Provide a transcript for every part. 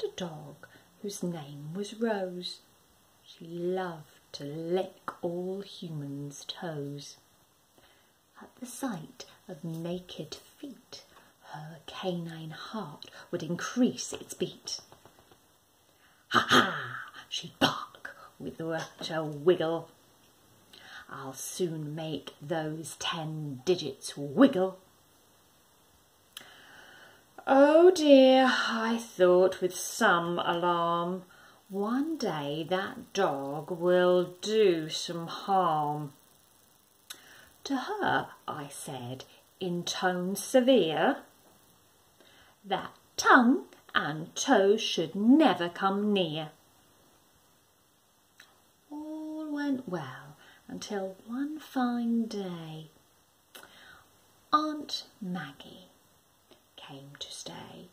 a dog whose name was Rose. She loved to lick all humans' toes. At the sight of naked feet, her canine heart would increase its beat. Ha ha! She'd bark with a wiggle. I'll soon make those 10 digits wiggle. Oh dear, I thought with some alarm, one day that dog will do some harm. To her I said, in tone severe, that tongue and toes should never come near. All went well until one fine day Aunt Maggie came to stay,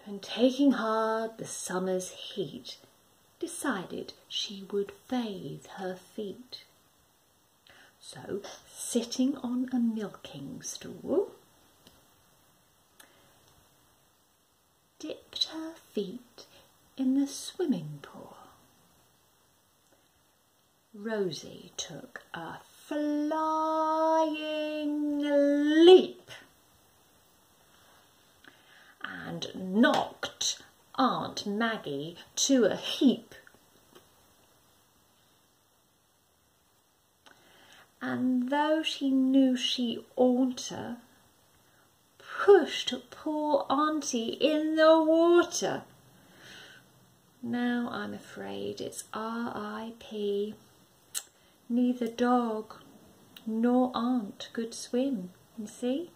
and taking hard the summer's heat, decided she would bathe her feet. So, sitting on a milking stool, dipped her feet in the swimming pool. Rosie took a flying leap and knocked Aunt Maggie to a heap. And though she knew she oughtn't, pushed poor Auntie in the water. Now I'm afraid it's R.I.P. Neither dog nor aunt could swim, you see.